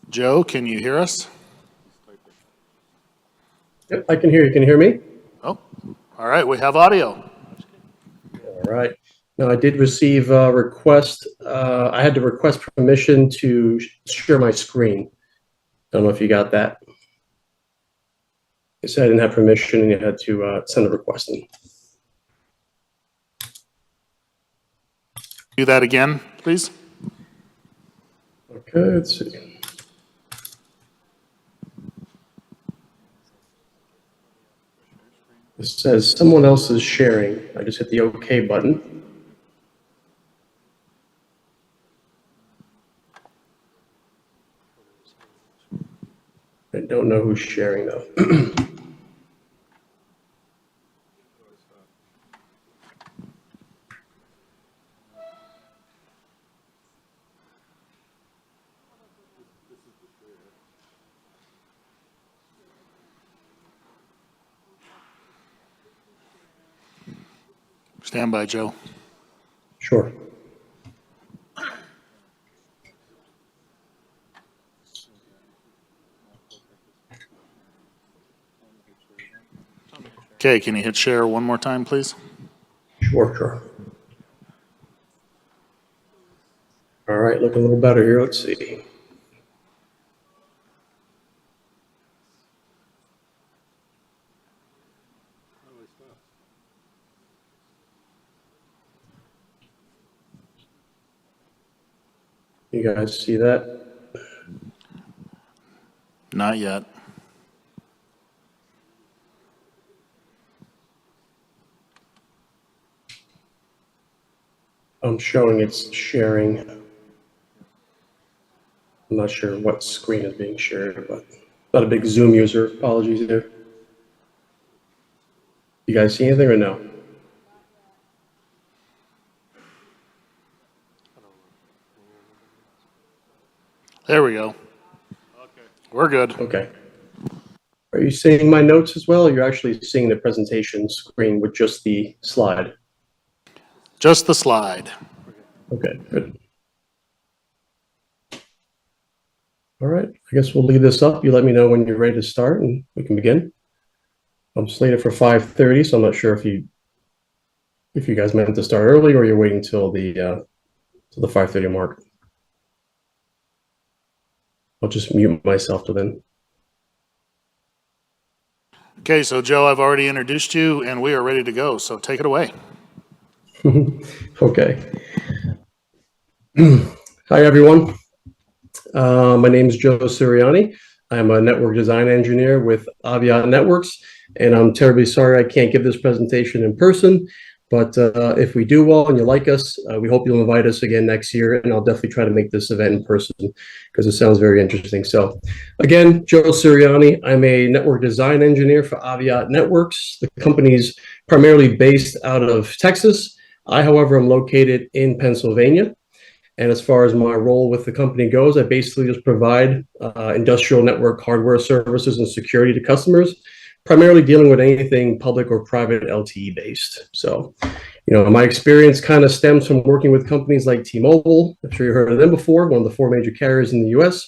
Joe, can you hear us? Yep, I can hear you. Can you hear me? Oh, all right. We have audio. All right. Now, I did receive a request. I had to request permission to share my screen. I don't know if you got that. It said I didn't have permission and you had to send a request in. Do that again, please. Okay, let's see. It says someone else is sharing. I just hit the OK button. I don't know who's sharing though. Stand by, Joe. Sure. Okay, can you hit share one more time, please? Sure. All right, looking a little better here. Let's see. You guys see that? Not yet. I'm showing it's sharing. I'm not sure what screen is being shared, but not a big Zoom user. Apologies there. You guys see anything or no? There we go. Okay. We're good. Okay. Are you seeing my notes as well, or you're actually seeing the presentation screen with just the slide? Just the slide. Okay, good. All right, I guess we'll leave this up. You let me know when you're ready to start and we can begin. I'm slated for 5:30, so I'm not sure if you guys meant to start early or you're waiting till the 5:30 mark. I'll just mute myself till then. Okay, so Joe, I've already introduced you and we are ready to go, so take it away. Okay. Hi, everyone. My name is Joe Sirianni. I'm a network design engineer with Aviat Networks, and I'm terribly sorry I can't give this presentation in person, but if we do well and you like us, we hope you'll invite us again next year, and I'll definitely try to make this event in person because it sounds very interesting. So again, Joe Sirianni, I'm a network design engineer for Aviat Networks. The company's primarily based out of Texas. I, however, am located in Pennsylvania. And as far as my role with the company goes, I basically just provide industrial network hardware services and security to customers, primarily dealing with anything public or private LTE based. So, my experience kind of stems from working with companies like T-Mobile. I'm sure you heard of them before, one of the 4 major carriers in the US,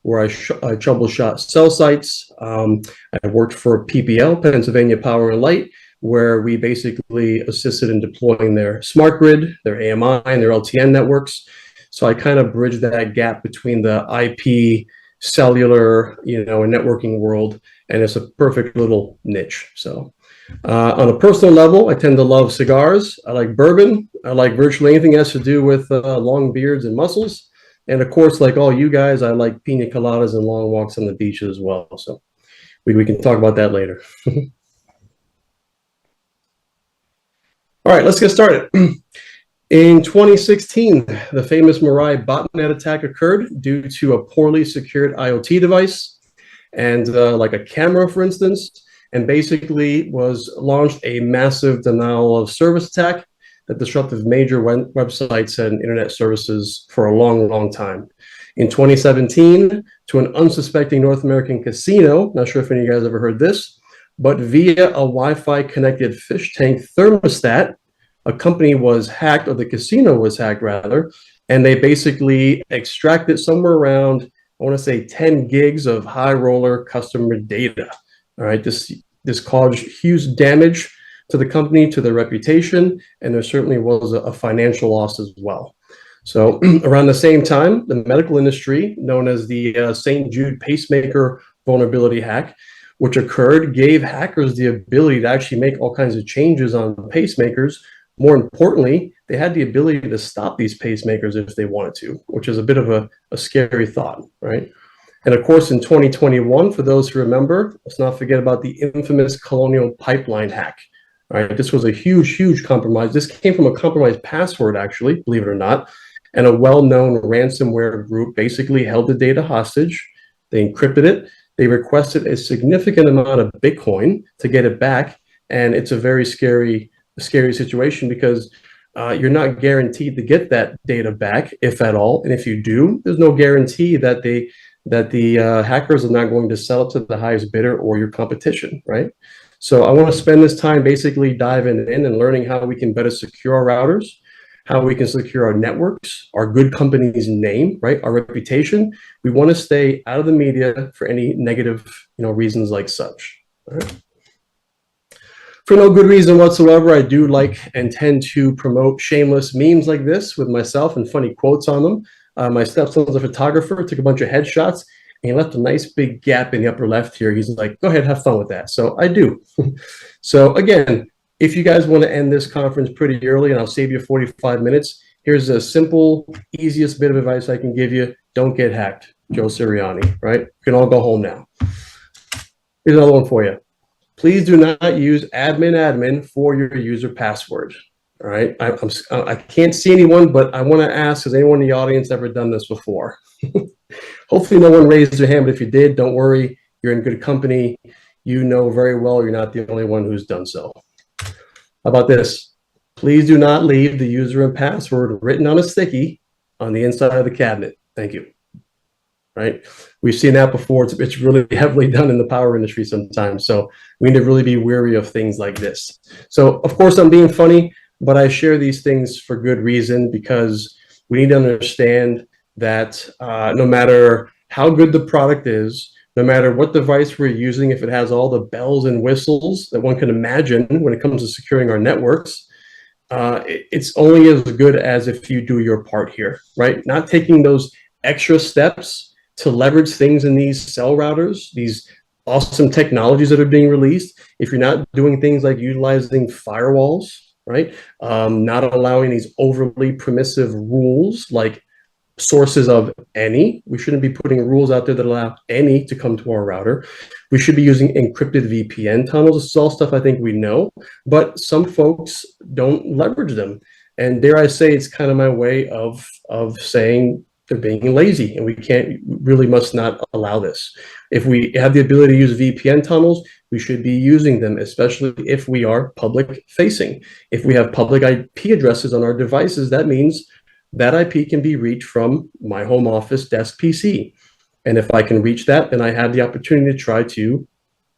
where I troubleshot cell sites. I worked for PPL, Pennsylvania Power and Light, where we basically assisted in deploying their Smart Grid, their AMI, and their LTN networks. So I kind of bridge that gap between the IP, cellular, and networking world, and it's a perfect little niche. So on a personal level, I tend to love cigars. I like bourbon. I like virtually anything that has to do with long beards and muscles. And of course, like all you guys, I like pina coladas and long walks on the beach as well. So we can talk about that later. All right, let's get started. In 2016, the famous Mirai botnet attack occurred due to a poorly secured IoT device and like a camera, for instance, and basically was launched a massive denial of service attack that disrupted major websites and internet services for a long, long time. In 2017, to an unsuspecting North American casino, not sure if any of you guys ever heard this, but via a Wi-Fi connected fish tank thermostat, a company was hacked, or the casino was hacked rather, and they basically extracted somewhere around, I want to say 10 gigs of high roller customer data. All right, this caused huge damage to the company, to their reputation, and there certainly was a financial loss as well. So around the same time, the medical industry, known as the St. Jude pacemaker vulnerability hack, which occurred, gave hackers the ability to actually make all kinds of changes on pacemakers. More importantly, they had the ability to stop these pacemakers if they wanted to, which is a bit of a scary thought, right? And of course, in 2021, for those who remember, let's not forget about the infamous Colonial Pipeline hack. Right? This was a huge, huge compromise. This came from a compromised password, actually, believe it or not. And a well-known ransomware group basically held the data hostage. They encrypted it. They requested a significant amount of Bitcoin to get it back. And it's a very scary situation, because you're not guaranteed to get that data back, if at all. And if you do, there's no guarantee that the hackers are not going to sell it to the highest bidder or your competition, right? So I want to spend this time basically diving in and learning how we can better secure our routers, how we can secure our networks, our good company's name, right? Our reputation. We want to stay out of the media for any negative, reasons like such. All right? For no good reason whatsoever, I do like and tend to promote shameless memes like this with myself and funny quotes on them. My stepson's a photographer, took a bunch of headshots, and he left a nice big gap in the upper left here. He's like, go ahead, have fun with that. So I do. So again, if you guys want to end this conference pretty early, and I'll save you 45 minutes, here's a simple, easiest bit of advice I can give you. Don't get hacked. Joe Sirianni, right? You can all go home now. Here's another one for you. Please do not use admin for your user password. All right. I can't see anyone, but I want to ask, has anyone in the audience ever done this before? Hopefully no one raised their hand, but if you did, don't worry. You're in good company. You know very well you're not the only one who's done so. How about this? Please do not leave the user and password written on a sticky on the inside of the cabinet. Thank you. Right? We've seen that before. It's really heavily done in the power industry sometimes. So we need to really be wary of things like this. So of course I'm being funny, but I share these things for good reason, because we need to understand that no matter how good the product is, no matter what device we're using, if it has all the bells and whistles that one can imagine when it comes to securing our networks, it's only as good as if you do your part here, right? Not taking those extra steps to leverage things in these cell routers, these awesome technologies that are being released. If you're not doing things like utilizing firewalls, right? Not allowing these overly permissive rules like sources of any. We shouldn't be putting rules out there that allow any to come to our router. We should be using encrypted VPN tunnels. This is all stuff I think we know, but some folks don't leverage them. And dare I say, it's kind of my way of saying they're being lazy, and we really must not allow this. If we have the ability to use VPN tunnels, we should be using them, especially if we are public facing. If we have public IP addresses on our devices, that means that IP can be reached from my home office desk PC. And if I can reach that, then I have the opportunity to try to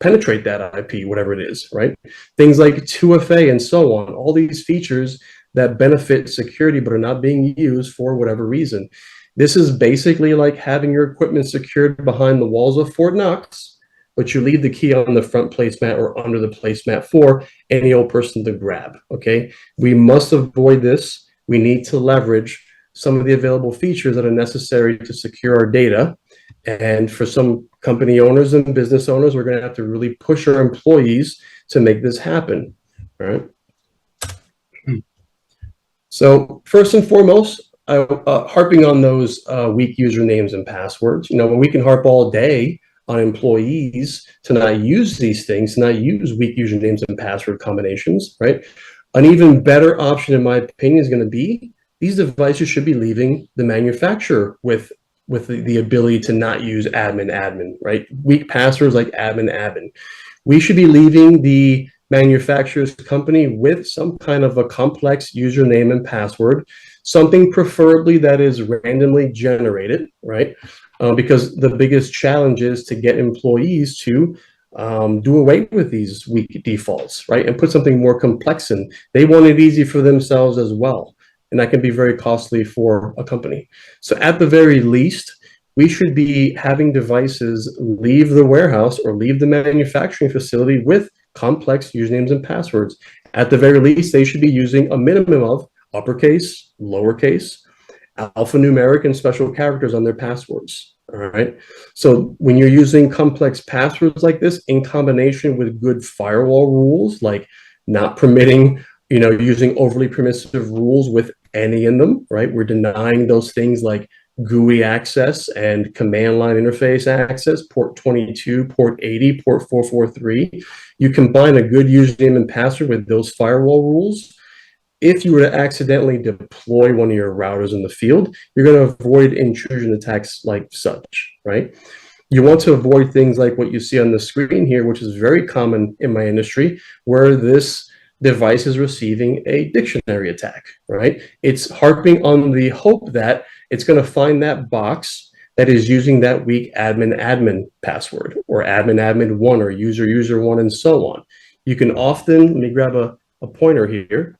penetrate that IP, whatever it is, right? Things like 2FA and so on, all these features that benefit security but are not being used for whatever reason. This is basically like having your equipment secured behind the walls of Fort Knox, but you leave the key on the front placemat or under the placemat for any old person to grab, okay? We must avoid this. We need to leverage some of the available features that are necessary to secure our data. And for some company owners and business owners, we're going to have to really push our employees to make this happen, all right? So first and foremost, harping on those weak usernames and passwords, when we can harp all day on employees to not use these things, to not use weak usernames and password combinations, right? An even better option, in my opinion, is going to be these devices should be leaving the manufacturer with the ability to not use admin, right? Weak passwords like admin. We should be leaving the manufacturer's company with some kind of a complex username and password, something preferably that is randomly generated, right? Because the biggest challenge is to get employees to do away with these weak defaults, right? And put something more complex in. They want it easy for themselves as well. And that can be very costly for a company. So at the very least, we should be having devices leave the warehouse or leave the manufacturing facility with complex usernames and passwords. At the very least, they should be using a minimum of uppercase, lowercase, alphanumeric, and special characters on their passwords. All right. So when you're using complex passwords like this in combination with good firewall rules, like not permitting, using overly permissive rules with any in them, right? We're denying those things like GUI access and command line interface access, port 22, port 80, port 443. You combine a good username and password with those firewall rules. If you were to accidentally deploy one of your routers in the field, you're going to avoid intrusion attacks like such, right? You want to avoid things like what you see on the screen here, which is very common in my industry, where this device is receiving a dictionary attack, right? It's harping on the hope that it's going to find that box that is using that weak admin password, or admin 1, or user 1, and so on. You can often, let me grab a pointer here.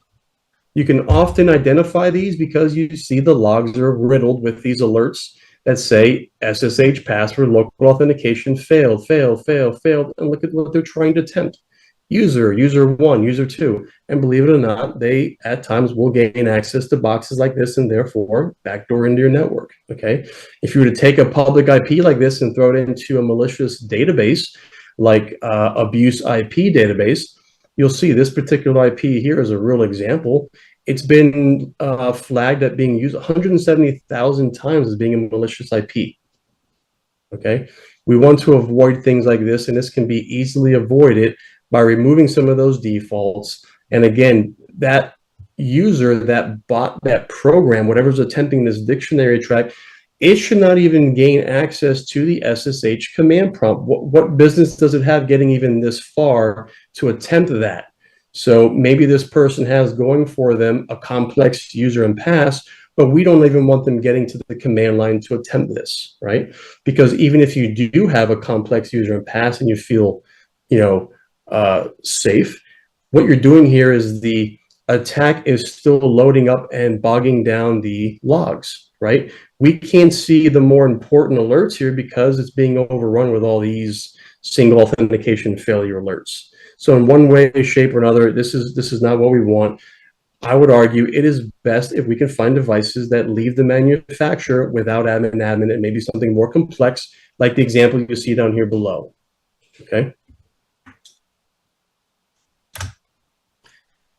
You can often identify these because you see the logs are riddled with these alerts that say SSH password, local authentication failed, and look at what they're trying to attempt. User 1, user 2, and believe it or not, they at times will gain access to boxes like this and therefore backdoor into your network, okay? If you were to take a public IP like this and throw it into a malicious database, like abuse IP database, you'll see this particular IP here is a real example. It's been flagged at being used 170,000 times as being a malicious IP. Okay, we want to avoid things like this, and this can be easily avoided by removing some of those defaults. And again, that user, that bot, that program, whatever's attempting this dictionary track, it should not even gain access to the SSH command prompt. What business does it have getting even this far to attempt that? So maybe this person has going for them a complex user and pass, but we don't even want them getting to the command line to attempt this, right? Because even if you do have a complex user and pass and you feel, safe, what you're doing here is the attack is still loading up and bogging down the logs, right? We can't see the more important alerts here because it's being overrun with all these single authentication failure alerts. So in one way, shape, or another, this is not what we want. I would argue it is best if we can find devices that leave the manufacturer without admin, and maybe something more complex, like the example you see down here below. Okay.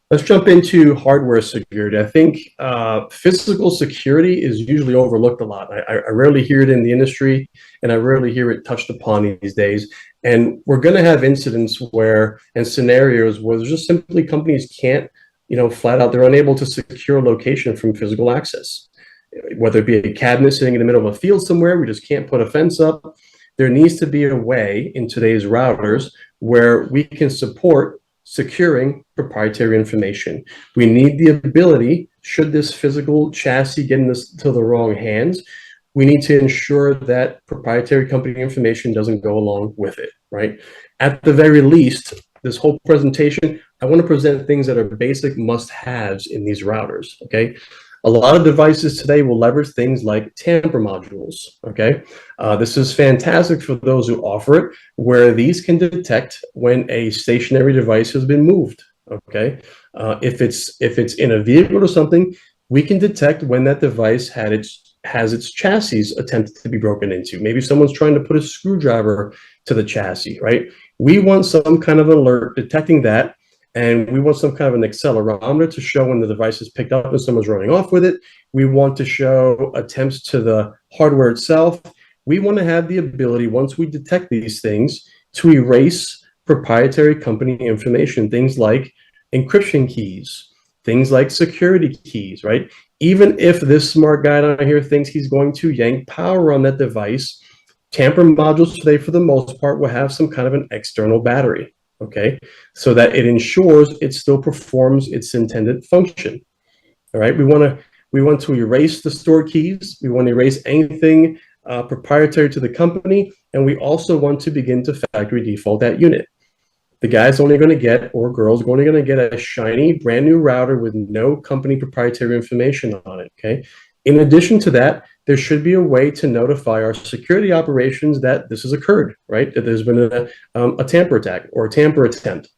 Let's jump into hardware security. I think physical security is usually overlooked a lot. I rarely hear it in the industry, and I rarely hear it touched upon these days. And we're going to have incidents and scenarios where there's just simply companies can't, flat out, they're unable to secure a location from physical access. Whether it be a cabinet sitting in the middle of a field somewhere, we just can't put a fence up. There needs to be a way in today's routers where we can support securing proprietary information. We need the ability, should this physical chassis get into the wrong hands, we need to ensure that proprietary company information doesn't go along with it, right? At the very least, this whole presentation, I want to present things that are basic must-haves in these routers, okay? A lot of devices today will leverage things like tamper modules, okay? This is fantastic for those who offer it, where these can detect when a stationary device has been moved, okay? If it's in a vehicle or something, we can detect when that device has its chassis attempted to be broken into. Maybe someone's trying to put a screwdriver to the chassis, right? We want some kind of alert detecting that, and we want some kind of an accelerometer to show when the device is picked up and someone's running off with it. We want to show attempts to the hardware itself. We want to have the ability, once we detect these things, to erase proprietary company information, things like encryption keys, things like security keys, right? Even if this smart guy down here thinks he's going to yank power on that device, tamper modules today, for the most part, will have some kind of an external battery, okay? So that it ensures it still performs its intended function, all right? We want to erase the stored keys. We want to erase anything proprietary to the company, and we also want to begin to factory default that unit. The guy's only going to get, or girl's only going to get, a shiny brand new router with no company proprietary information on it, okay? In addition to that, there should be a way to notify our security operations that this has occurred, right? That there's been a tamper attack or a tamper attempt.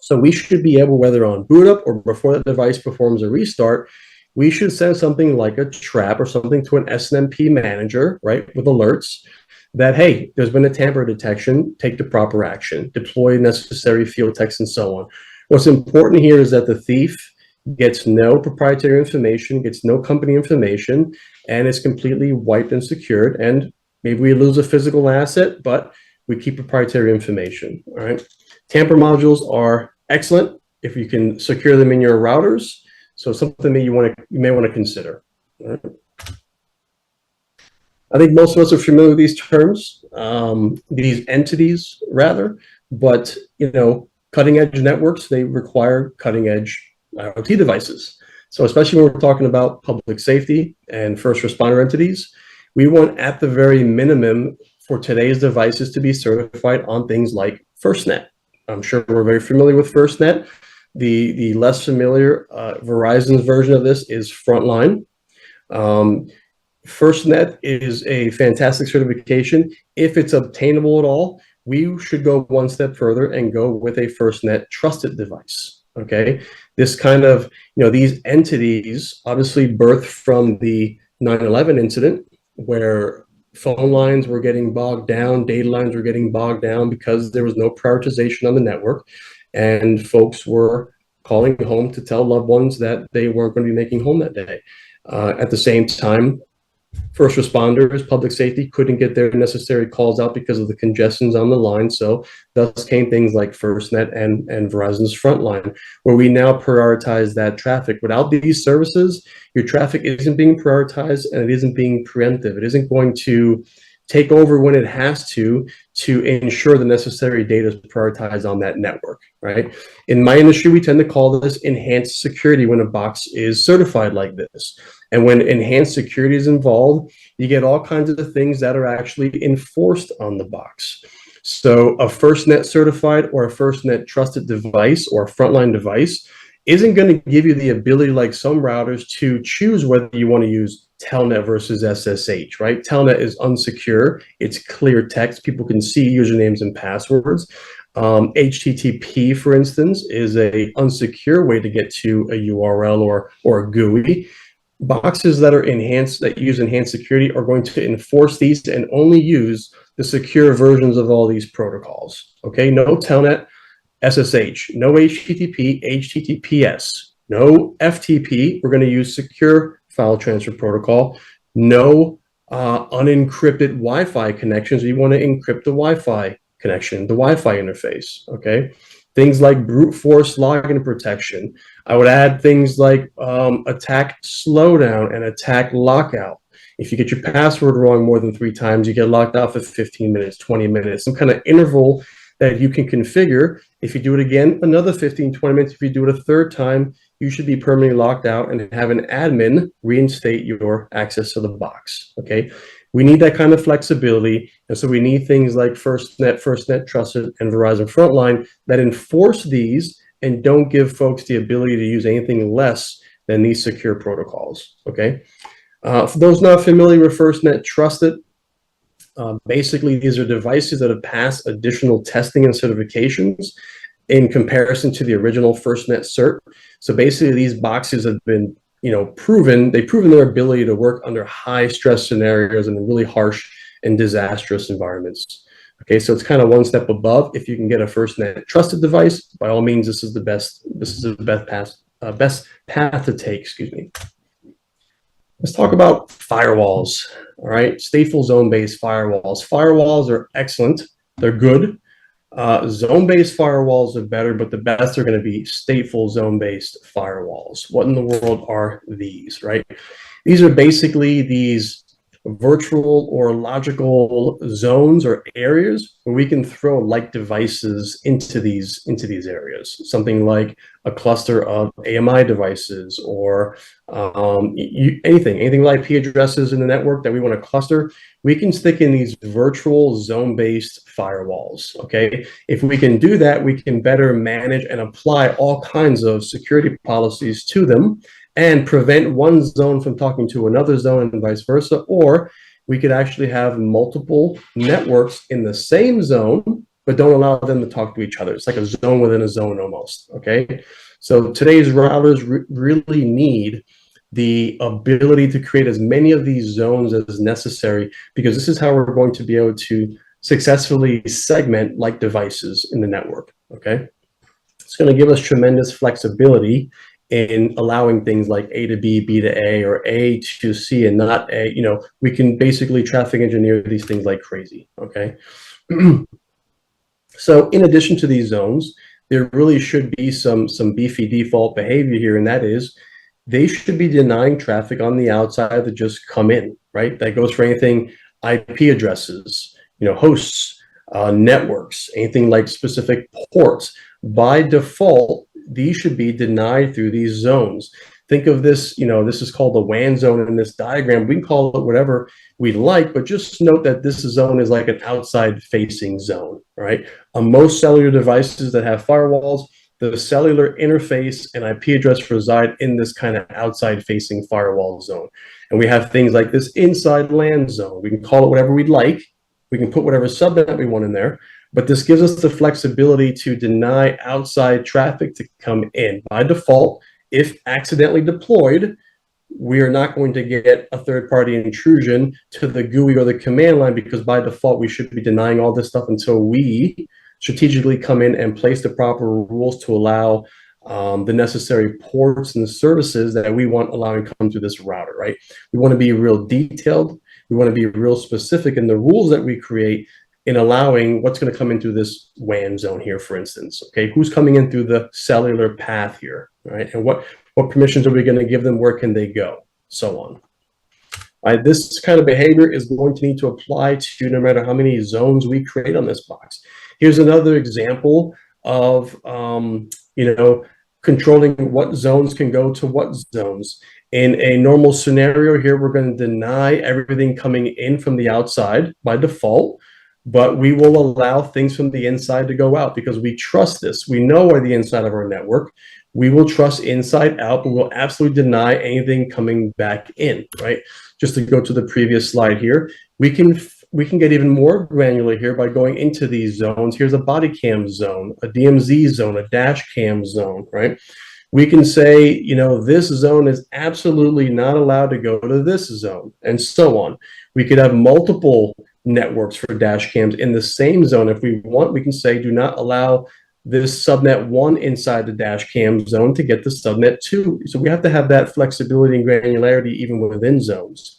So we should be able, whether on boot up or before the device performs a restart, we should send something like a trap or something to an SNMP manager, right, with alerts that, hey, there's been a tamper detection, take the proper action, deploy necessary field techs and so on. What's important here is that the thief gets no proprietary information, gets no company information, and is completely wiped and secured. And maybe we lose a physical asset, but we keep proprietary information, all right? Tamper modules are excellent if you can secure them in your routers. So something that you may want to consider. All right. I think most of us are familiar with these terms, these entities rather, but cutting edge networks, they require cutting edge IoT devices. So especially when we're talking about public safety and first responder entities, we want at the very minimum for today's devices to be certified on things like FirstNet. I'm sure we're very familiar with FirstNet. The less familiar Verizon's version of this is Frontline. FirstNet is a fantastic certification. If it's obtainable at all, we should go one step further and go with a FirstNet trusted device. Okay, this kind of, these entities obviously birthed from the 9/11 incident where phone lines were getting bogged down, data lines were getting bogged down because there was no prioritization on the network, and folks were calling home to tell loved ones that they weren't going to be making home that day. At the same time, first responders, public safety couldn't get their necessary calls out because of the congestions on the line. So thus came things like FirstNet and Verizon's Frontline, where we now prioritize that traffic. Without these services, your traffic isn't being prioritized and it isn't being preemptive. It isn't going to take over when it has to ensure the necessary data is prioritized on that network, right? In my industry, we tend to call this enhanced security when a box is certified like this. And when enhanced security is involved, you get all kinds of things that are actually enforced on the box. So a FirstNet certified or a FirstNet trusted device or a Frontline device isn't going to give you the ability, like some routers, to choose whether you want to use Telnet versus SSH, right? Telnet is unsecure. It's clear text. People can see usernames and passwords. HTTP, for instance, is a unsecure way to get to a URL or a GUI. Boxes that are enhanced, that use enhanced security, are going to enforce these and only use the secure versions of all these protocols. Okay, no Telnet, SSH, no HTTP, HTTPS, no FTP. We're going to use secure file transfer protocol. No unencrypted Wi-Fi connections. We want to encrypt the Wi-Fi connection, the Wi-Fi interface. Okay. Things like brute force login protection. I would add things like attack slowdown and attack lockout. If you get your password wrong more than 3 times, you get locked out for 15 minutes, 20 minutes, some kind of interval that you can configure. If you do it again, another 15, 20 minutes. If you do it a third time, you should be permanently locked out and have an admin reinstate your access to the box. Okay. We need that kind of flexibility. And so we need things like FirstNet Trusted, and Verizon Frontline that enforce these and don't give folks the ability to use anything less than these secure protocols, okay? For those not familiar with FirstNet Trusted, basically these are devices that have passed additional testing and certifications in comparison to the original FirstNet cert. So basically these boxes have been they've proven their ability to work under high stress scenarios and really harsh and disastrous environments. Okay, so it's kind of one step above. If you can get a FirstNet trusted device, by all means, this is the best path to take. Excuse me. Let's talk about firewalls. All right, stateful zone-based firewalls. Firewalls are excellent. They're good. Zone-based firewalls are better, but the best are going to be stateful zone-based firewalls. What in the world are these, right? These are basically these virtual or logical zones or areas where we can throw like devices into these areas. Something like a cluster of AMI devices, or anything with IP addresses in the network that we want to cluster, we can stick in these virtual zone-based firewalls, okay? If we can do that, we can better manage and apply all kinds of security policies to them and prevent one zone from talking to another zone and vice versa. Or we could actually have multiple networks in the same zone, but don't allow them to talk to each other. It's like a zone within a zone almost, okay? So today's routers really need the ability to create as many of these zones as necessary, because this is how we're going to be able to successfully segment like devices in the network, okay? It's going to give us tremendous flexibility in allowing things like A to B, B to A, or A to C, and not A. We can basically traffic engineer these things like crazy, okay? So in addition to these zones, there really should be some beefy default behavior here, and that is they should be denying traffic on the outside that just come in, right? That goes for anything IP addresses, hosts, networks, anything like specific ports. By default, these should be denied through these zones. Think of this, this is called the WAN zone in this diagram. We can call it whatever we like, but just note that this zone is like an outside facing zone, right? On most cellular devices that have firewalls, the cellular interface and IP address reside in this kind of outside facing firewall zone. And we have things like this inside LAN zone. We can call it whatever we'd like. We can put whatever subnet we want in there, but this gives us the flexibility to deny outside traffic to come in. By default, if accidentally deployed, we are not going to get a third-party intrusion to the GUI or the command line, because by default, we should be denying all this stuff until we strategically come in and place the proper rules to allow the necessary ports and services that we want allowing come through this router, right? We want to be real detailed. We want to be real specific in the rules that we create in allowing what's going to come in through this WAN zone here, for instance. Okay, who's coming in through the cellular path here, right? And what permissions are we going to give them? Where can they go? So on. All right, this kind of behavior is going to need to apply to no matter how many zones we create on this box. Here's another example of controlling what zones can go to what zones. In a normal scenario here, we're going to deny everything coming in from the outside by default, but we will allow things from the inside to go out because we trust this. We know where the inside of our network. We will trust inside out, but we'll absolutely deny anything coming back in, right? Just to go to the previous slide here, we can get even more granular here by going into these zones. Here's a body cam zone, a DMZ zone, a dash cam zone, right? We can say, this zone is absolutely not allowed to go to this zone, and so on. We could have multiple networks for dash cams in the same zone. If we want, we can say, do not allow this subnet 1 inside the dash cam zone to get the subnet 2. So we have to have that flexibility and granularity even within zones.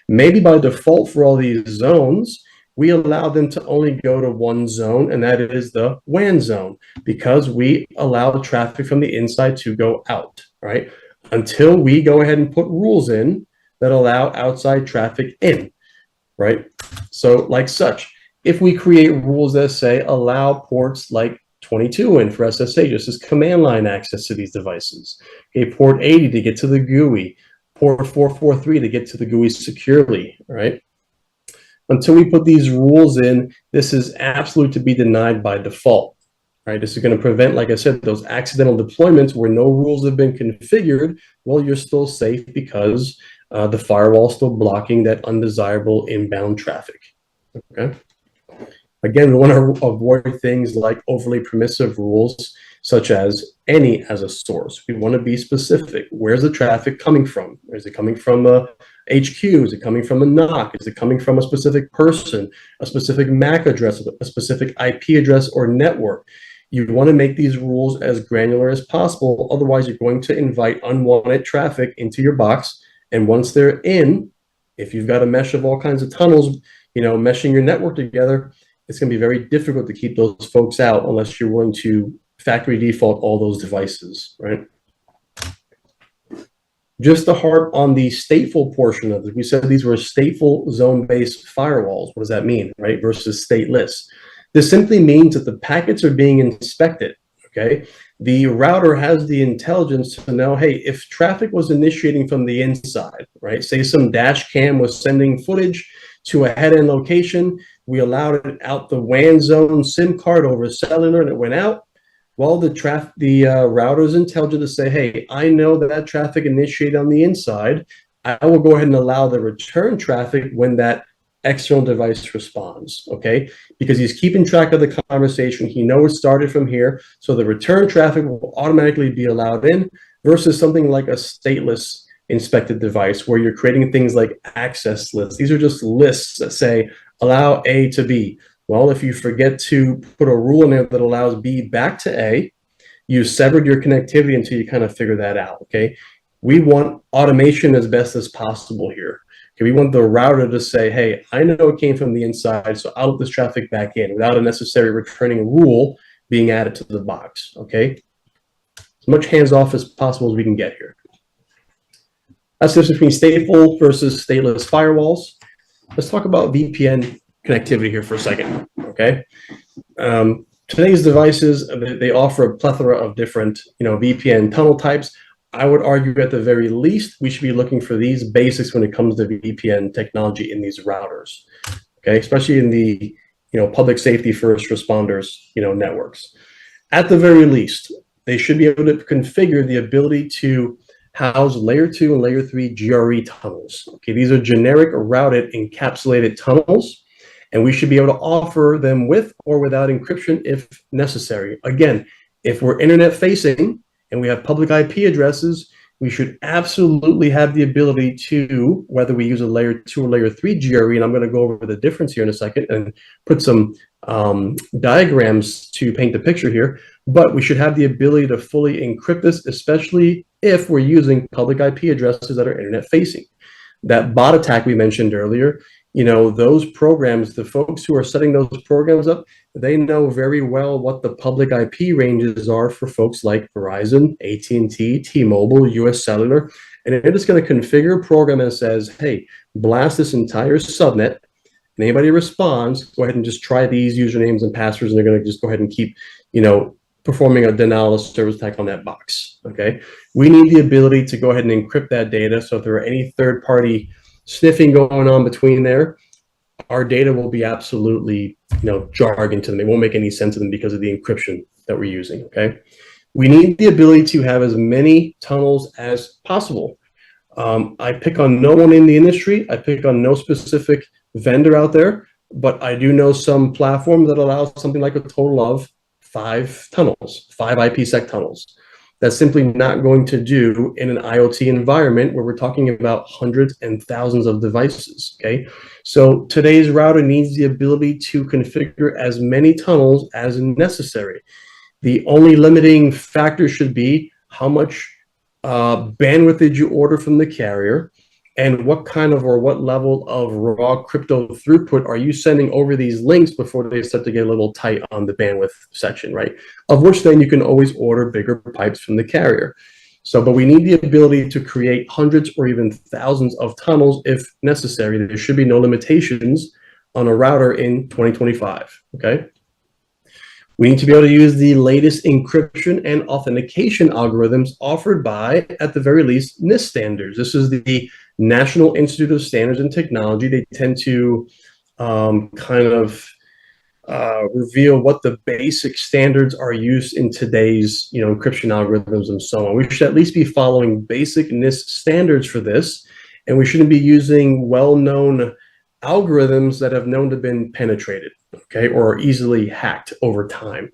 Maybe by default for all these zones, we allow them to only go to one zone, and that is the WAN zone, because we allow the traffic from the inside to go out, right? Until we go ahead and put rules in that allow outside traffic in, right? So like such, if we create rules that say allow ports like 22 in for SSH, this is command line access to these devices. Okay, port 80 to get to the GUI, port 443 to get to the GUI securely, right? Until we put these rules in, this is absolute to be denied by default, right? This is going to prevent, like I said, those accidental deployments where no rules have been configured. Well, you're still safe because the firewall is still blocking that undesirable inbound traffic, okay? Again, we want to avoid things like overly permissive rules, such as any as a source. We want to be specific. Where's the traffic coming from? Is it coming from a HQ? Is it coming from a NOC? Is it coming from a specific person, a specific MAC address, a specific IP address or network? You want to make these rules as granular as possible. Otherwise, you're going to invite unwanted traffic into your box. And once they're in, if you've got a mesh of all kinds of tunnels, meshing your network together, it's going to be very difficult to keep those folks out unless you're willing to factory default all those devices, right? Just to harp on the stateful portion of it, we said these were stateful zone-based firewalls. What does that mean, right? Versus stateless. This simply means that the packets are being inspected, okay? The router has the intelligence to know, hey, if traffic was initiating from the inside, right? Say some dash cam was sending footage to a head-end location, we allowed it out the WAN zone SIM card over cellular and it went out. Well, the router is intelligent to say, hey, I know that traffic initiated on the inside. I will go ahead and allow the return traffic when that external device responds, okay? Because he's keeping track of the conversation. He knows it started from here. So the return traffic will automatically be allowed in versus something like a stateless inspected device where you're creating things like access lists. These are just lists that say, allow A to B. Well, if you forget to put a rule in there that allows B back to A, you severed your connectivity until you kind of figure that out, okay? We want automation as best as possible here. Okay, we want the router to say, hey, I know it came from the inside, so I'll let this traffic back in without a necessary returning rule being added to the box, okay? As much hands-off as possible as we can get here. That's the difference between stateful versus stateless firewalls. Let's talk about VPN connectivity here for a second, okay? Today's devices, they offer a plethora of different, VPN tunnel types. I would argue at the very least, we should be looking for these basics when it comes to VPN technology in these routers, okay? Especially in the, public safety first responders, networks. At the very least, they should be able to configure the ability to house layer 2 and layer 3 GRE tunnels. Okay, these are generic routed encapsulated tunnels, and we should be able to offer them with or without encryption if necessary. Again, if we're internet facing and we have public IP addresses, we should absolutely have the ability to, whether we use a layer 2 or layer 3 GRE, and I'm going to go over the difference here in a second and put some diagrams to paint the picture here, but we should have the ability to fully encrypt this, especially if we're using public IP addresses that are internet facing. That bot attack we mentioned earlier, those programs, the folks who are setting those programs up, they know very well what the public IP ranges are for folks like Verizon, AT&T, T-Mobile, US Cellular, and they're just going to configure a program that says, hey, blast this entire subnet, and anybody responds, go ahead and just try these usernames and passwords, and they're going to just go ahead and keep, performing a denial of service attack on that box, okay? We need the ability to go ahead and encrypt that data, so if there are any third-party sniffing going on between there, our data will be absolutely, jargon to them. It won't make any sense to them because of the encryption that we're using, okay? We need the ability to have as many tunnels as possible. I pick on no one in the industry. I pick on no specific vendor out there, but I do know some platform that allows something like a total of 5 tunnels, 5 IPsec tunnels. That's simply not going to do in an IoT environment where we're talking about hundreds and thousands of devices, okay? So today's router needs the ability to configure as many tunnels as necessary. The only limiting factor should be how much bandwidth did you order from the carrier, and what kind of or what level of raw crypto throughput are you sending over these links before they start to get a little tight on the bandwidth section, right? Of which then you can always order bigger pipes from the carrier. So, but we need the ability to create hundreds or even thousands of tunnels if necessary. There should be no limitations on a router in 2025, okay? We need to be able to use the latest encryption and authentication algorithms offered by, at the very least, NIST standards. This is the National Institute of Standards and Technology. They tend to reveal what the basic standards are used in today's, encryption algorithms and so on. We should at least be following basic NIST standards for this, and we shouldn't be using well-known algorithms that have known to have been penetrated, okay, or easily hacked over time.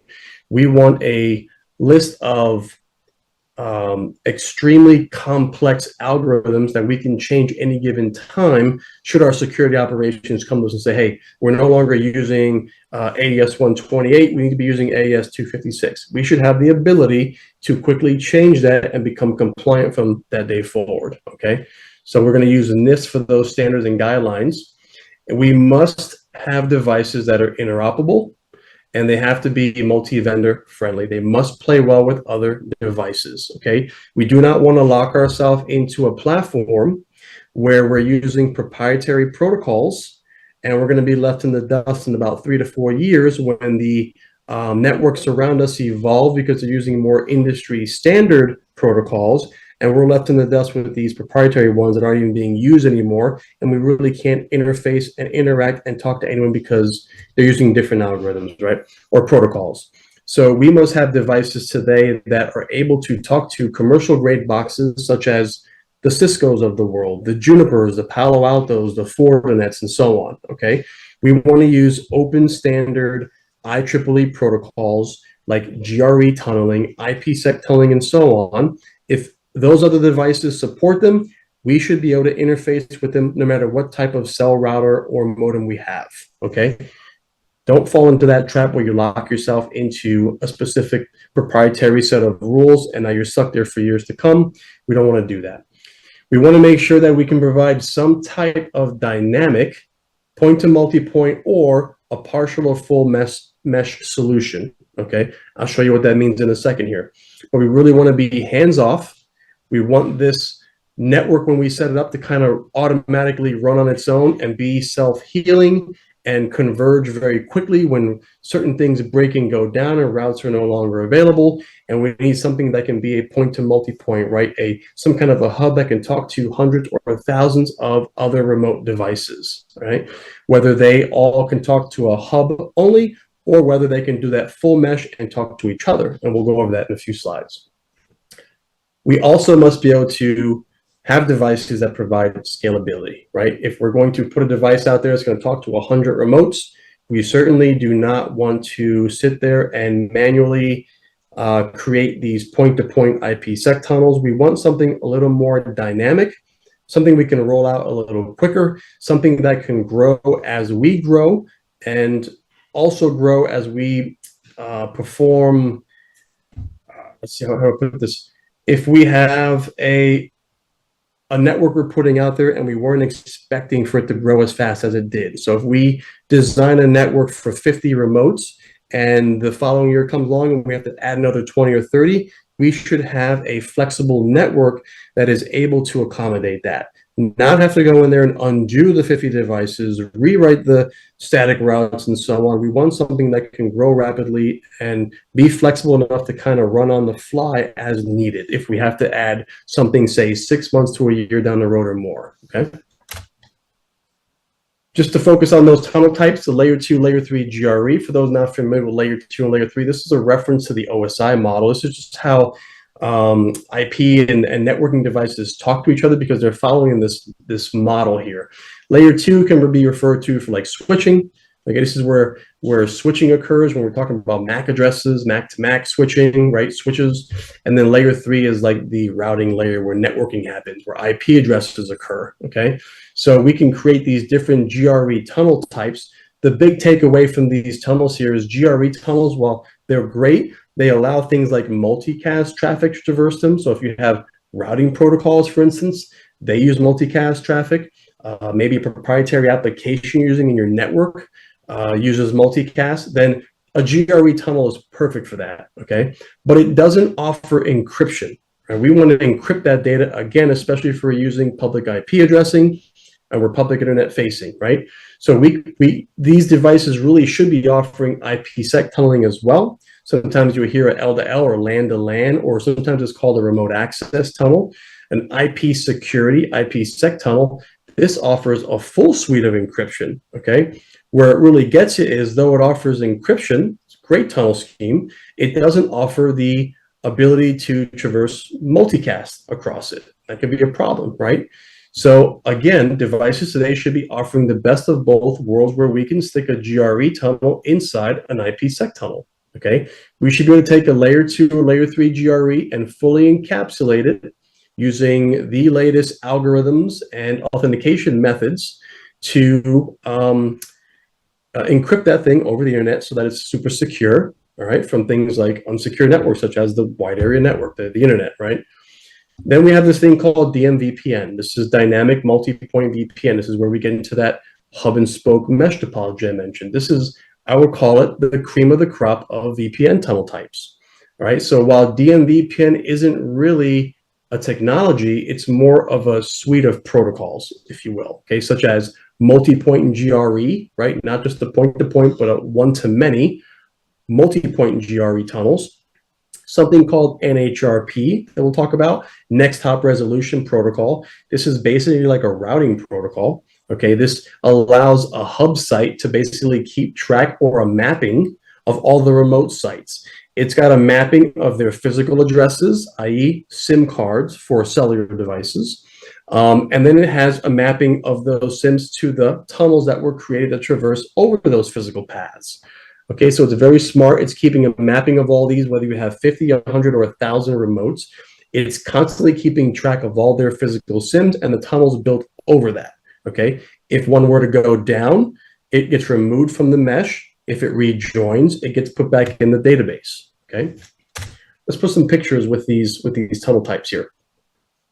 We want a list of extremely complex algorithms that we can change any given time should our security operations come to us and say, hey, we're no longer using AES 128, we need to be using AES 256. We should have the ability to quickly change that and become compliant from that day forward, okay? So we're going to use NIST for those standards and guidelines. We must have devices that are interoperable, and they have to be multi-vendor friendly. They must play well with other devices, okay? We do not want to lock ourselves into a platform where we're using proprietary protocols and we're going to be left in the dust in about 3 to 4 years when the networks around us evolve because they're using more industry standard protocols, and we're left in the dust with these proprietary ones that aren't even being used anymore, and we really can't interface and interact and talk to anyone because they're using different algorithms, right, or protocols. So we must have devices today that are able to talk to commercial grade boxes such as the Ciscos of the world, the Junipers, the Palo Altos, the Fortinets, and so on, okay? We want to use open standard IEEE protocols like GRE tunneling, IPsec tunneling, and so on. If those other devices support them, we should be able to interface with them no matter what type of cell router or modem we have, okay? Don't fall into that trap where you lock yourself into a specific proprietary set of rules and now you're stuck there for years to come. We don't want to do that. We want to make sure that we can provide some type of dynamic point-to-multipoint or a partial or full mesh solution, okay? I'll show you what that means in a second here. But we really want to be hands-off. We want this network, when we set it up, to kind of automatically run on its own and be self-healing and converge very quickly when certain things break and go down and routes are no longer available. And we need something that can be a point-to-multipoint, right? Some kind of a hub that can talk to hundreds or thousands of other remote devices, right? Whether they all can talk to a hub only, or whether they can do that full mesh and talk to each other. And we'll go over that in a few slides. We also must be able to have devices that provide scalability, right? If we're going to put a device out there that's going to talk to 100 remotes, we certainly do not want to sit there and manually create these point-to-point IPsec tunnels. We want something a little more dynamic, something we can roll out a little quicker, something that can grow as we grow and also grow as we perform. Let's see how I put this. If we have a network we're putting out there and we weren't expecting for it to grow as fast as it did. So if we design a network for 50 remotes and the following year comes along and we have to add another 20 or 30, we should have a flexible network that is able to accommodate that. Not have to go in there and undo the 50 devices, rewrite the static routes and so on. We want something that can grow rapidly and be flexible enough to kind of run on the fly as needed if we have to add something, say, 6 months to a year down the road or more, okay? Just to focus on those tunnel types, the layer 2, layer 3 GRE. For those not familiar with layer 2 and layer 3, this is a reference to the OSI model. This is just how IP and networking devices talk to each other because they're following this model here. Layer 2 can be referred to for like switching. Like this is where switching occurs when we're talking about MAC addresses, MAC to MAC switching, right? Switches. And then layer 3 is like the routing layer where networking happens, where IP addresses occur, okay? So we can create these different GRE tunnel types. The big takeaway from these tunnels here is GRE tunnels, while they're great, they allow things like multicast traffic to traverse them. So if you have routing protocols, for instance, they use multicast traffic. Maybe a proprietary application you're using in your network uses multicast, then a GRE tunnel is perfect for that, okay? But it doesn't offer encryption, right? We want to encrypt that data, again, especially if we're using public IP addressing and we're public internet facing, right? So these devices really should be offering IPsec tunneling as well. Sometimes you hear an L to L or LAN to LAN, or sometimes it's called a remote access tunnel. An IP security, IPsec tunnel, this offers a full suite of encryption, okay? Where it really gets you is, though it offers encryption, it's a great tunnel scheme, it doesn't offer the ability to traverse multicast across it. That could be a problem, right? So again, devices today should be offering the best of both worlds where we can stick a GRE tunnel inside an IPsec tunnel. Okay, we should be able to take a layer 2 or layer 3 GRE and fully encapsulate it using the latest algorithms and authentication methods to encrypt that thing over the internet so that it's super secure, all right, from things like unsecure networks such as the wide area network, the internet, right? Then we have this thing called DMVPN. This is dynamic multi-point VPN. This is where we get into that hub and spoke mesh topology I mentioned. This is I would call it the cream of the crop of VPN tunnel types. All right. So while DMVPN isn't really a technology, it's more of a suite of protocols, if you will. Okay, such as multi-point and GRE, right? Not just the point-to-point, but a one-to-many multi-point and GRE tunnels. Something called NHRP that we'll talk about, Next Hop Resolution Protocol. This is basically like a routing protocol. Okay, this allows a hub site to basically keep track or a mapping of all the remote sites. It's got a mapping of their physical addresses, i.e. SIM cards for cellular devices. And then it has a mapping of those SIMs to the tunnels that were created to traverse over those physical paths. Okay, so it's very smart. It's keeping a mapping of all these, whether you have 50, 100, or 1,000 remotes. It's constantly keeping track of all their physical SIMs and the tunnels built over that. Okay, if one were to go down, it gets removed from the mesh. If it rejoins, it gets put back in the database. Okay, let's put some pictures with these tunnel types here.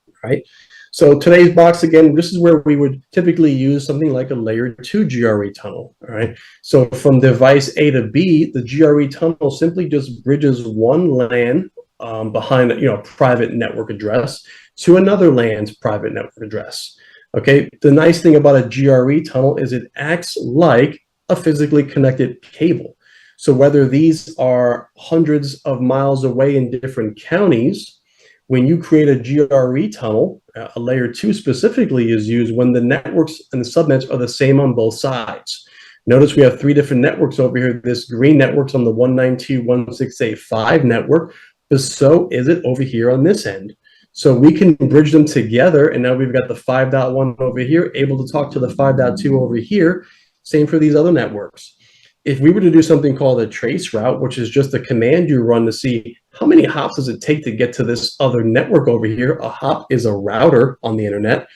All right. So today's box, again, this is where we would typically use something like a layer 2 GRE tunnel. All right. So from device A to B, the GRE tunnel simply just bridges one LAN behind a private network address to another LAN's private network address. Okay. The nice thing about a GRE tunnel is it acts like a physically connected cable. So whether these are hundreds of miles away in different counties, when you create a GRE tunnel, a layer 2 specifically is used when the networks and the subnets are the same on both sides. Notice we have 3 different networks over here. This green network's on the 192.168.5 network, but so is it over here on this end. So we can bridge them together, and now we've got the 5.1 over here, able to talk to the 5.2 over here. Same for these other networks. If we were to do something called a trace route, which is just a command you run to see how many hops does it take to get to this other network over here, a hop is a router on the internet,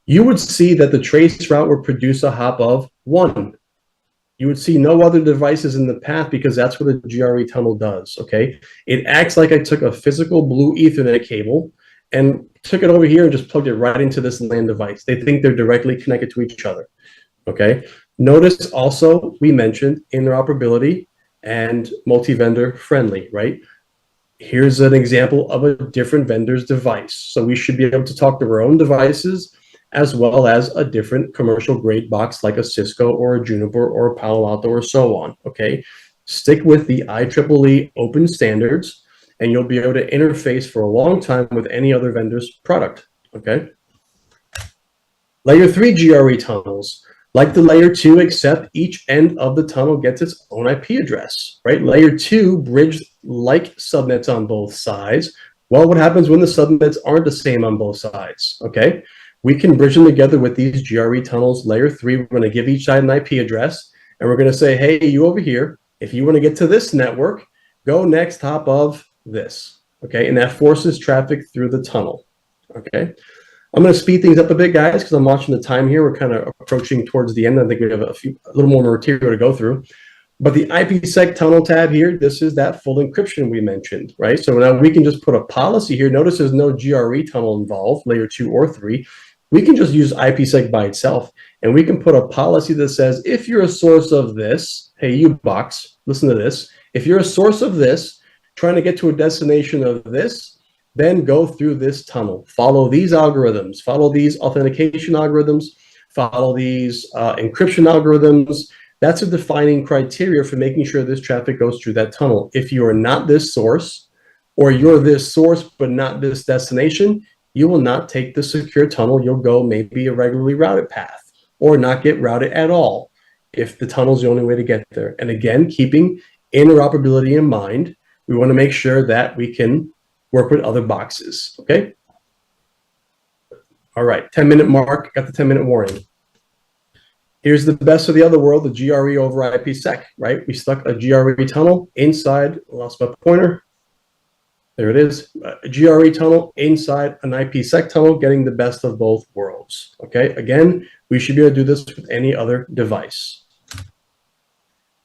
you would see that the trace route would produce a hop of 1. You would see no other devices in the path because that's what a GRE tunnel does, okay? It acts like I took a physical blue Ethernet cable and took it over here and just plugged it right into this LAN device. They think they're directly connected to each other, okay? Notice also we mentioned interoperability and multi-vendor friendly, right? Here's an example of a different vendor's device. So we should be able to talk to our own devices as well as a different commercial grade box like a Cisco or a Juniper or a Palo Alto or so on, okay? Stick with the IEEE open standards and you'll be able to interface for a long time with any other vendor's product, okay? Layer 3 GRE tunnels. Like the layer 2, except each end of the tunnel gets its own IP address, right? Layer 2 bridged like subnets on both sides. Well, what happens when the subnets aren't the same on both sides, okay? We can bridge them together with these GRE tunnels. Layer 3, we're going to give each side an IP address, and we're going to say, hey, you over here, if you want to get to this network, go next hop of this, okay? And that forces traffic through the tunnel, okay? I'm going to speed things up a bit, guys, because I'm watching the time here. We're kind of approaching towards the end. I think we have a little more material to go through. But the IPsec tunnel tab here, this is that full encryption we mentioned, right? So now we can just put a policy here. Notice there's no GRE tunnel involved, layer 2 or 3. We can just use IPsec by itself, and we can put a policy that says, if you're a source of this, hey, you box, listen to this. If you're a source of this, trying to get to a destination of this, then go through this tunnel. Follow these algorithms, follow these authentication algorithms, follow these encryption algorithms. That's a defining criteria for making sure this traffic goes through that tunnel. If you are not this source, or you're this source but not this destination, you will not take the secure tunnel. You'll go maybe a regularly routed path or not get routed at all if the tunnel is the only way to get there. And again, keeping interoperability in mind, we want to make sure that we can work with other boxes, okay? All right, 10-minute mark, got the 10-minute warning. Here's the best of the other world, the GRE over IPsec, right? We stuck a GRE tunnel inside, lost my pointer. There it is, a GRE tunnel inside an IPsec tunnel, getting the best of both worlds, okay? Again, we should be able to do this with any other device.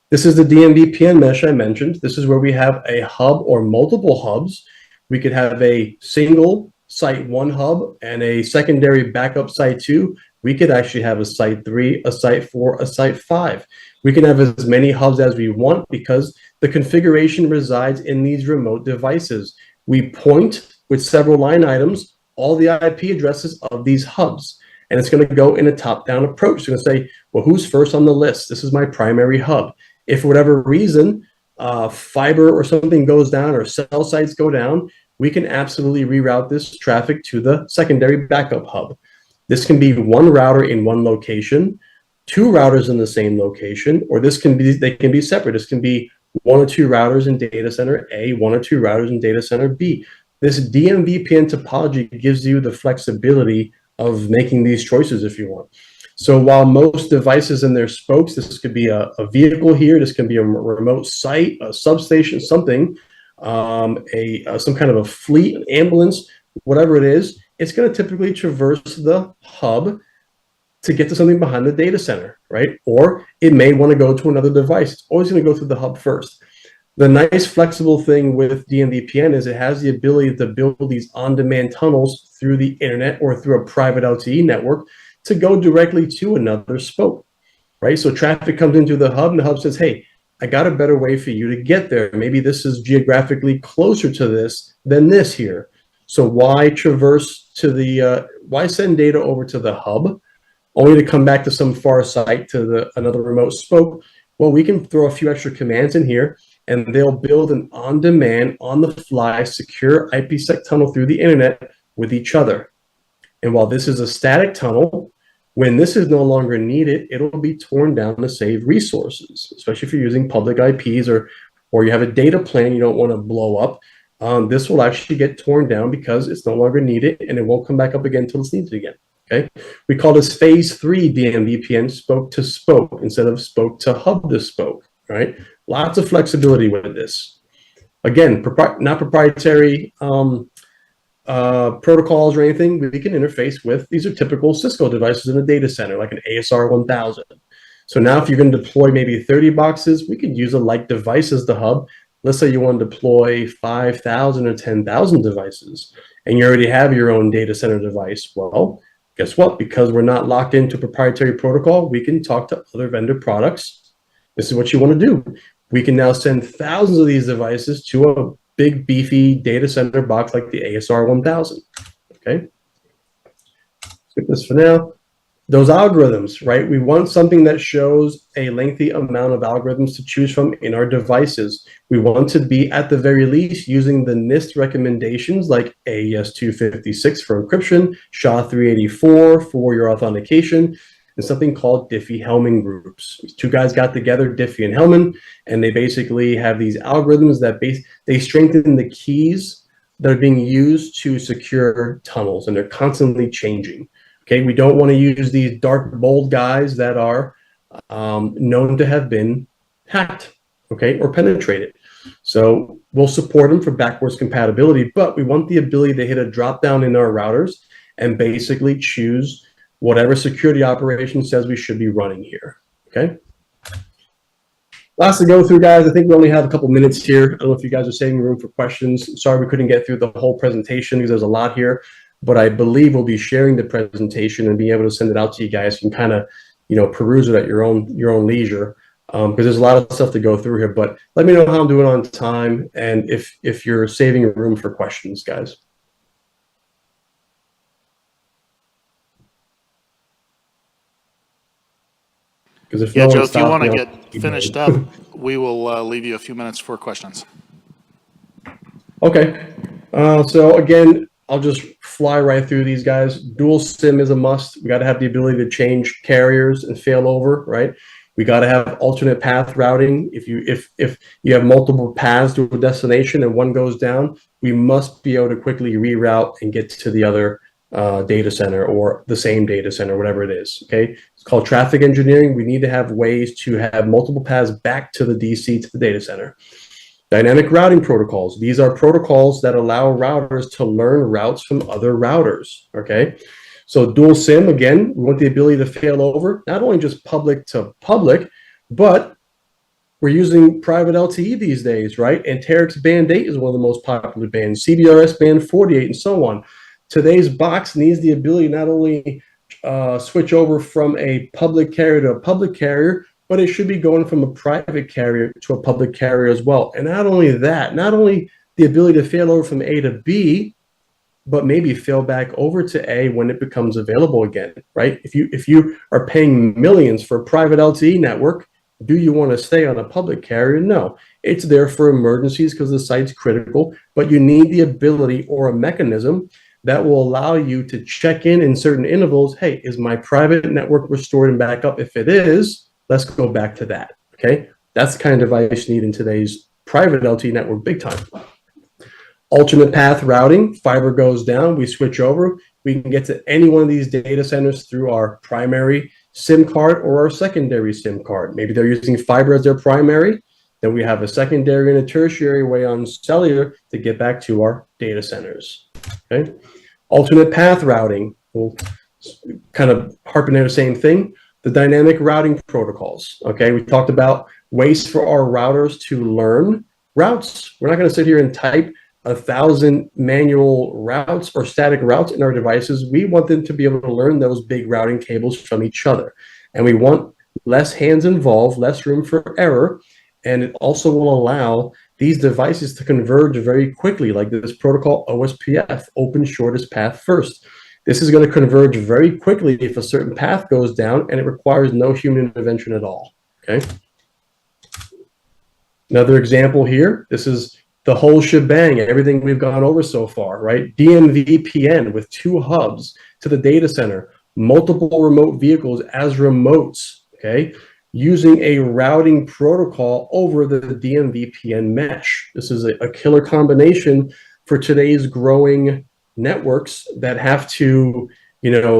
This is the DMVPN mesh I mentioned. This is where we have a hub or multiple hubs. We could have a single site 1 hub and a secondary backup site 2 We could actually have a site 3, a site 4, a site 5. We can have as many hubs as we want because the configuration resides in these remote devices. We point with several line items all the IP addresses of these hubs. And it's going to go in a top-down approach. It's going to say, well, who's first on the list? This is my primary hub. If for whatever reason, fiber or something goes down or cell sites go down, we can absolutely reroute this traffic to the secondary backup hub. This can be one router in one location, two routers in the same location, or they can be separate. This can be one or two routers in data center A, one or two routers in data center B. This DMVPN topology gives you the flexibility of making these choices if you want. So while most devices in their spokes, this could be a vehicle here, this can be a remote site, a substation, something, some kind of a fleet, an ambulance, whatever it is, it's going to typically traverse the hub to get to something behind the data center, right? Or it may want to go to another device. It's always going to go through the hub first. The nice flexible thing with DMVPN is it has the ability to build these on-demand tunnels through the internet or through a private LTE network to go directly to another spoke, right? So traffic comes into the hub and the hub says, hey, I got a better way for you to get there. Maybe this is geographically closer to this than this here. So why traverse to the, why send data over to the hub only to come back to some far site to another remote spoke? Well, we can throw a few extra commands in here and they'll build an on-demand, on-the-fly, secure IPsec tunnel through the internet with each other. And while this is a static tunnel, when this is no longer needed, it'll be torn down to save resources, especially if you're using public IPs or you have a data plan you don't want to blow up. This will actually get torn down because it's no longer needed and it won't come back up again until it's needed again. Okay, we call this phase 3 DMVPN, spoke to spoke instead of spoke to hub to spoke, right? Lots of flexibility with this. Again, not proprietary protocols or anything. We can interface with, these are typical Cisco devices in a data center, like an ASR 1000. So now if you're going to deploy maybe 30 boxes, we could use a like device as the hub. Let's say you want to deploy 5,000 or 10,000 devices, and you already have your own data center device. Well, guess what? Because we're not locked into proprietary protocol, we can talk to other vendor products. This is what you want to do. We can now send thousands of these devices to a big, beefy data center box like the ASR 1000. Okay, skip this for now. Those algorithms, right? We want something that shows a lengthy amount of algorithms to choose from in our devices. We want to be, at the very least, using the NIST recommendations like AES 256 for encryption, SHA 384 for your authentication, and something called Diffie-Hellman groups. These two guys got together, Diffie and Hellman, and they basically have these algorithms that they strengthen the keys that are being used to secure tunnels, and they're constantly changing. Okay, we don't want to use these dark, bold guys that are known to have been hacked, okay, or penetrated. So we'll support them for backwards compatibility, but we want the ability to hit a drop down in our routers and basically choose whatever security operation says we should be running here, okay? Last to go through, guys, I think we only have a couple minutes here. I don't know if you guys are saving room for questions. Sorry we couldn't get through the whole presentation because there's a lot here, but I believe we'll be sharing the presentation and be able to send it out to you guys. You can kind of, you know, peruse it at your own leisure, because there's a lot of stuff to go through here. But let me know how I'm doing on time and if you're saving room for questions, guys. Yeah, Joe, if you want to get finished up, we will leave you a few minutes for questions. Okay. So again, I'll just fly right through these guys. Dual SIM is a must. We got to have the ability to change carriers and fail over, right? We got to have alternate path routing. If you have multiple paths to a destination and one goes down, we must be able to quickly reroute and get to the other data center or the same data center, whatever it is. Okay, it's called traffic engineering. We need to have ways to have multiple paths back to the DC, to the data center. Dynamic routing protocols. These are protocols that allow routers to learn routes from other routers, okay? So dual SIM, again, we want the ability to fail over, not only just public to public, but we're using private LTE these days, right? Anterix Band 8 is one of the most popular bands, CBRS Band 48, and so on. Today's box needs the ability not only switch over from a public carrier to a public carrier, but it should be going from a private carrier to a public carrier as well. And not only that, not only the ability to fail over from A to B, but maybe fail back over to A when it becomes available again, right? If you are paying millions for a private LTE network, do you want to stay on a public carrier? No, it's there for emergencies because the site's critical, but you need the ability or a mechanism that will allow you to check in certain intervals. Hey, is my private network restored and back up? If it is, let's go back to that, okay? That's the kind of device you need in today's private LTE network big time. Alternate path routing, fiber goes down, we switch over. We can get to any one of these data centers through our primary SIM card or our secondary SIM card. Maybe they're using fiber as their primary. Then we have a secondary and a tertiary way on cellular to get back to our data centers. Okay. Alternate path routing, we'll kind of harping at the same thing. The dynamic routing protocols. Okay, we talked about ways for our routers to learn routes. We're not going to sit here and type 1,000 manual routes or static routes in our devices. We want them to be able to learn those big routing cables from each other. And we want less hands involved, less room for error. And it also will allow these devices to converge very quickly, like this protocol OSPF, open shortest path first. This is going to converge very quickly if a certain path goes down, and it requires no human intervention at all. Okay. Another example here, this is the whole shebang, everything we've gone over so far, right? DMVPN with 2 hubs to the data center, multiple remote vehicles as remotes, okay? Using a routing protocol over the DMVPN mesh. This is a killer combination for today's growing networks that have to,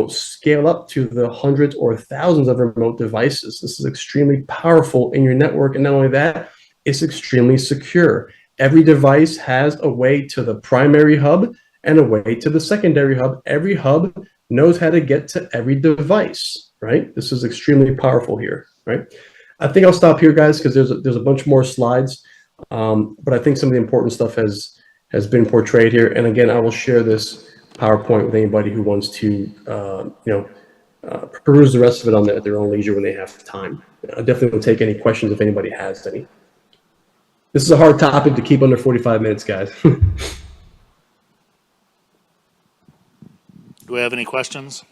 scale up to the hundreds or thousands of remote devices. This is extremely powerful in your network. And not only that, it's extremely secure. Every device has a way to the primary hub and a way to the secondary hub. Every hub knows how to get to every device, right? This is extremely powerful here, right? I think I'll stop here, guys, because there's a bunch more slides, but I think some of the important stuff has been portrayed here. And again, I will share this PowerPoint with anybody who wants to, peruse the rest of it on their own leisure when they have time. I definitely will take any questions if anybody has any. This is a hard topic to keep under 45 minutes, guys. Do we have any questions?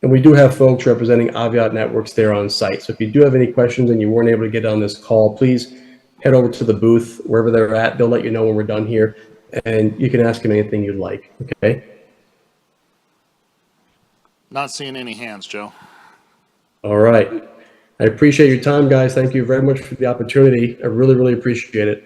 And we do have folks representing Aviat Networks there on site. So if you do have any questions and you weren't able to get on this call, please head over to the booth, wherever they're at. They'll let you know when we're done here, and you can ask them anything you'd like, okay? Not seeing any hands, Joe. All right. I appreciate your time, guys. Thank you very much for the opportunity. I really, really appreciate it.